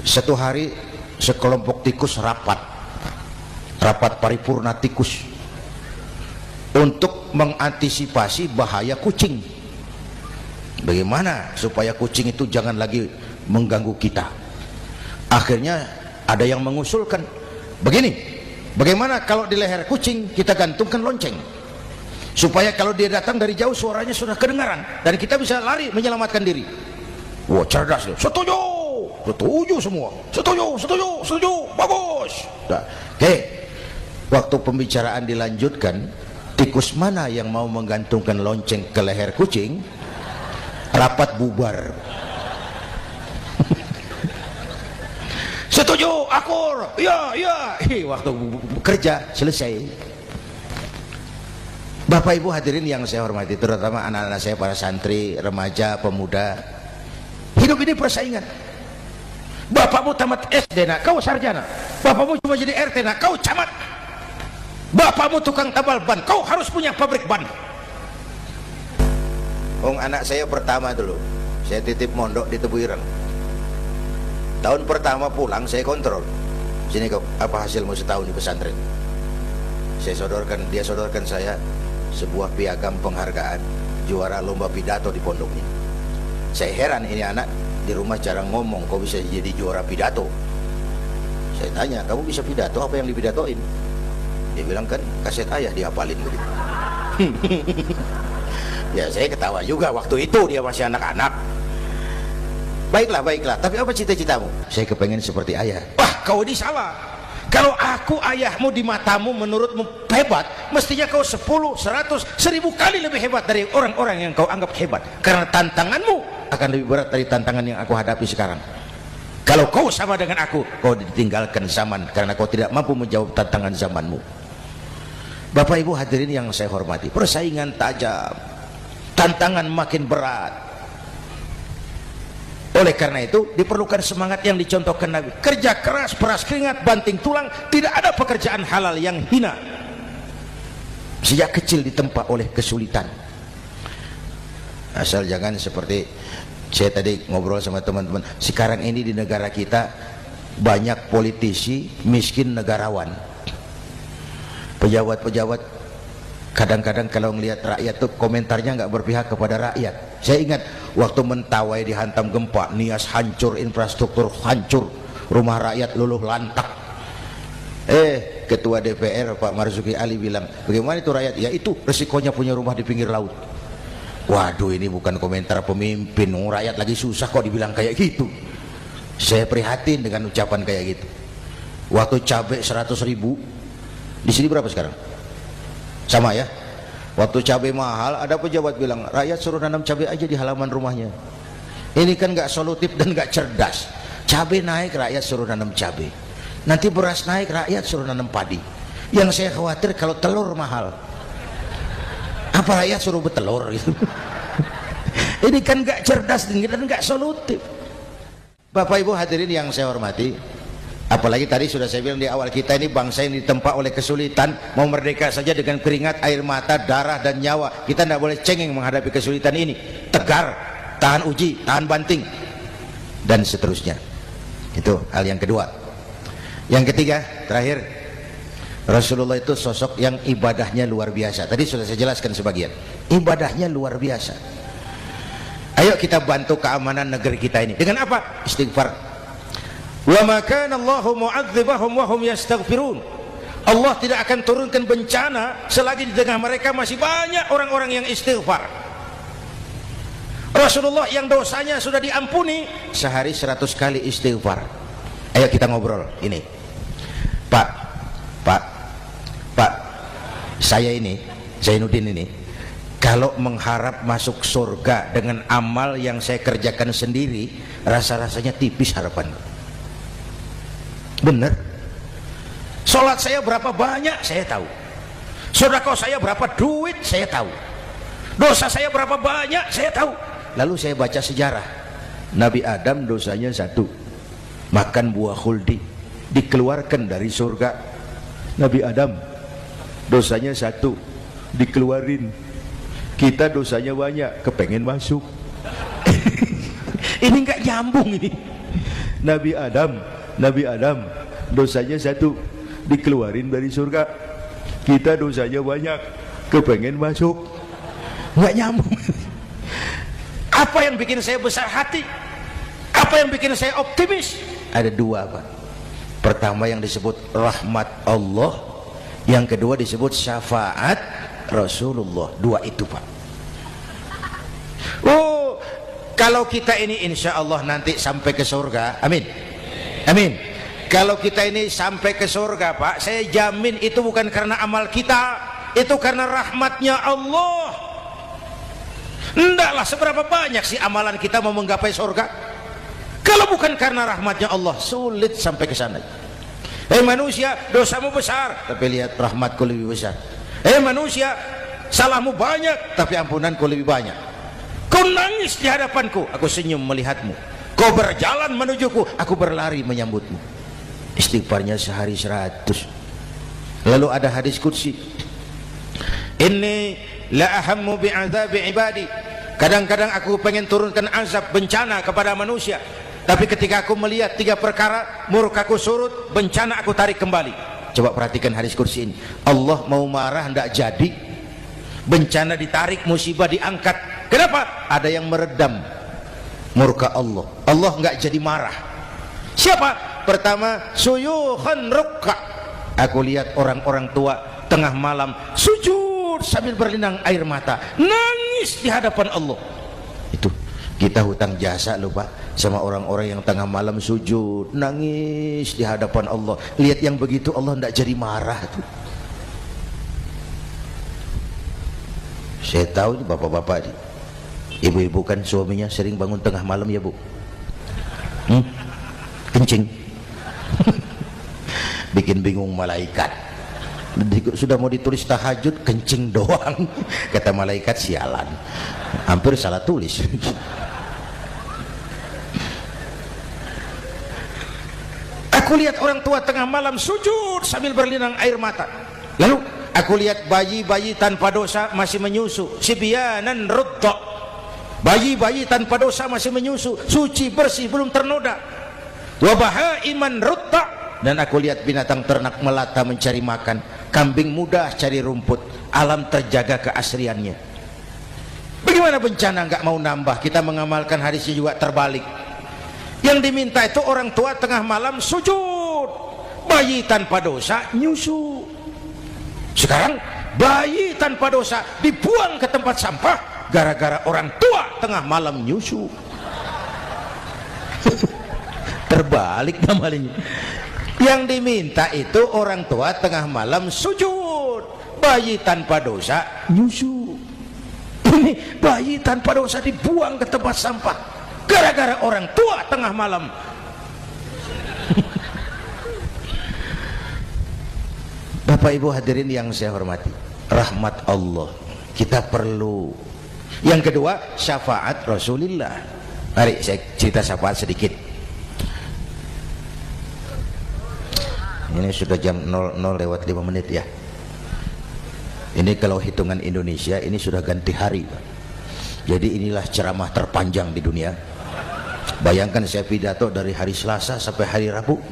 Satu hari sekelompok tikus rapat paripurna tikus untuk mengantisipasi bahaya kucing. Bagaimana supaya kucing itu jangan lagi mengganggu kita? Akhirnya ada yang mengusulkan begini, bagaimana kalau di leher kucing kita gantungkan lonceng, supaya kalau dia datang dari jauh suaranya sudah kedengaran dan kita bisa lari menyelamatkan diri. Wah, cerdas loh. Setuju semua. Setuju. Bagus. Nah, oke. Waktu pembicaraan dilanjutkan, tikus mana yang mau menggantungkan lonceng ke leher kucing? Rapat bubar. Setuju, akur. Iya. Waktu kerja selesai. Bapak Ibu hadirin yang saya hormati, terutama anak-anak saya, para santri, remaja, pemuda. Hidup ini persaingan. Bapakmu tamat SD nak, kau sarjana. Bapakmu cuma jadi RT nak, kau camat. Bapakmu tukang tambal ban, kau harus punya pabrik ban. Anak saya pertama dulu, saya titip mondok di Tebu Ireng. Tahun pertama pulang saya kontrol, sini kau, apa hasilmu setahun di pesantren? Dia sodorkan saya sebuah piagam penghargaan juara lomba pidato di pondoknya. Saya heran, ini anak di rumah jarang ngomong, kok bisa jadi juara pidato? Saya tanya, kamu bisa pidato, apa yang dipidatoin? Dia bilang, kan kaset ayah dihafalin begitu. Ya saya ketawa juga, waktu itu dia masih anak-anak. Baiklah, tapi apa cita-citamu? Saya kepengen seperti ayah. Wah, kau ini salah. Kalau aku ayahmu di matamu menurutmu hebat, mestinya kau 10, 100, 1000 kali lebih hebat dari orang-orang yang kau anggap hebat. Karena tantanganmu akan lebih berat dari tantangan yang aku hadapi sekarang. Kalau kau sama dengan aku, kau ditinggalkan zaman karena kau tidak mampu menjawab tantangan zamanmu. Bapak Ibu hadirin yang saya hormati, persaingan tajam, tantangan makin berat. Oleh karena itu diperlukan semangat yang dicontohkan Nabi. Kerja keras, peras keringat, banting tulang. Tidak ada pekerjaan halal yang hina. Sejak kecil ditempa oleh kesulitan. Asal jangan seperti saya tadi ngobrol sama teman-teman. Sekarang ini di negara kita banyak politisi miskin negarawan. Pejabat-pejabat kadang-kadang kalau melihat rakyat tuh komentarnya nggak berpihak kepada rakyat. Saya ingat waktu Mentawai dihantam gempa, Nias hancur, infrastruktur hancur, rumah rakyat luluh lantak. Ketua DPR Pak Marzuki Ali bilang, bagaimana itu rakyat? Ya itu resikonya punya rumah di pinggir laut. Waduh, ini bukan komentar pemimpin, rakyat lagi susah kok dibilang kayak gitu. Saya prihatin dengan ucapan kayak gitu. Waktu cabai 100.000, di sini berapa sekarang? Sama ya. Waktu cabai mahal, ada pejabat bilang, rakyat suruh nanam cabai aja di halaman rumahnya. Ini kan nggak solutif dan nggak cerdas. Cabai naik, rakyat suruh nanam cabai. Nanti beras naik, rakyat suruh nanam padi. Yang saya khawatir kalau telur mahal, apa rakyat suruh bertelur gitu? Ini kan nggak cerdas dan nggak solutif. Bapak Ibu hadirin yang saya hormati, apalagi tadi sudah saya bilang di awal, kita ini bangsa yang ditempa oleh kesulitan. Mau merdeka saja dengan keringat, air mata, darah dan nyawa. Kita tidak boleh cengeng menghadapi kesulitan ini. Tegar, tahan uji, tahan banting, dan seterusnya. Itu hal yang kedua. Yang ketiga, terakhir, Rasulullah itu sosok yang ibadahnya luar biasa. Tadi sudah saya jelaskan sebagian. Ibadahnya luar biasa. Ayo kita bantu keamanan negeri kita ini. Dengan apa? Istighfar. Wa ma kana Allahu mu'adzibahum wa hum yastaghfirun. Allah tidak akan turunkan bencana selagi di tengah mereka masih banyak orang-orang yang istighfar. Rasulullah yang dosanya sudah diampuni sehari 100 kali istighfar. Ayo kita ngobrol ini. Pak, saya ini, Zainuddin ini, kalau mengharap masuk surga dengan amal yang saya kerjakan sendiri, rasa-rasanya tipis harapan. Bener. Sholat saya berapa banyak saya tahu. Sedekah saya berapa duit saya tahu. Dosa saya berapa banyak saya tahu. Lalu saya baca sejarah. Nabi Adam dosanya 1, makan buah khuldi, dikeluarkan dari surga. Nabi Adam dosanya 1, dikeluarin. Kita dosanya banyak, kepengen masuk. Ini nggak nyambung ini. Nabi Adam dosanya satu, dikeluarin dari surga. Kita dosanya banyak, kepengen masuk, nggak nyambung. Apa yang bikin saya besar hati? Apa yang bikin saya optimis? Ada dua, Pak. Pertama yang disebut rahmat Allah, yang kedua disebut syafaat Rasulullah. Dua itu, Pak. Oh, kalau kita ini insya Allah nanti sampai ke surga, amin, amin. Kalau kita ini sampai ke surga, Pak, saya jamin itu bukan karena amal kita, itu karena rahmatnya Allah. Ndaklah seberapa banyak sih amalan kita mau menggapai surga. Kalau bukan karena rahmatnya Allah, sulit sampai ke sana. Manusia, dosamu besar, tapi lihat rahmatku lebih besar. Manusia, salahmu banyak, tapi ampunanku lebih banyak. Kau nangis di hadapanku, aku senyum melihatmu. Kau berjalan menujuku, aku berlari menyambutmu. Istighfarnya sehari 100. Lalu ada hadis qudsi, inni la ahammu bi'adzabi ibadi. Kadang-kadang aku pengen turunkan azab, bencana kepada manusia, tapi ketika aku melihat 3 perkara, murkaku surut, bencana aku tarik kembali. Coba perhatikan hadis kursi ini. Allah mau marah ndak jadi, bencana ditarik, musibah diangkat. Kenapa? Ada yang meredam murka Allah. Allah nggak jadi marah. Siapa? Pertama, suyukhan rukka. Aku lihat orang-orang tua tengah malam sujud sambil berlinang air mata, nangis di hadapan Allah. Itu kita hutang jasa loh, Pak, sama orang-orang yang tengah malam sujud nangis di hadapan Allah. Lihat yang begitu Allah tidak jadi marah tuh. Saya tahu nih bapak-bapak nih, ibu-ibu kan suaminya sering bangun tengah malam ya, Bu, kencing. Bikin bingung malaikat. Sudah mau ditulis tahajud, kencing doang. Kata malaikat, sialan, hampir salah tulis. Aku lihat orang tua tengah malam sujud sambil berlinang air mata. Lalu aku lihat bayi-bayi tanpa dosa masih menyusu, sibyanan rudda. Bayi-bayi tanpa dosa masih menyusu, suci bersih, belum ternoda. Wa bahaiman rudda. Dan aku lihat binatang ternak melata mencari makan, kambing mudah cari rumput, alam terjaga keasriannya. Bagaimana bencana nggak mau nambah? Kita mengamalkan hadisnya juga terbalik. Yang diminta itu orang tua tengah malam sujud, bayi tanpa dosa nyusu. Sekarang bayi tanpa dosa dibuang ke tempat sampah gara-gara orang tua tengah malam nyusu. Terbalik namanya. Yang diminta itu orang tua tengah malam sujud, bayi tanpa dosa nyusu. Ini bayi tanpa dosa dibuang ke tempat sampah gara-gara orang tua tengah malam. Bapak Ibu hadirin yang saya hormati, rahmat Allah kita perlu. Yang kedua, syafaat Rasulullah. Mari saya cerita syafaat sedikit. Ini sudah jam 00:05 ya. Ini kalau hitungan Indonesia ini sudah ganti hari, Pak. Jadi inilah ceramah terpanjang di dunia. Bayangkan saya pidato dari hari Selasa sampai hari Rabu.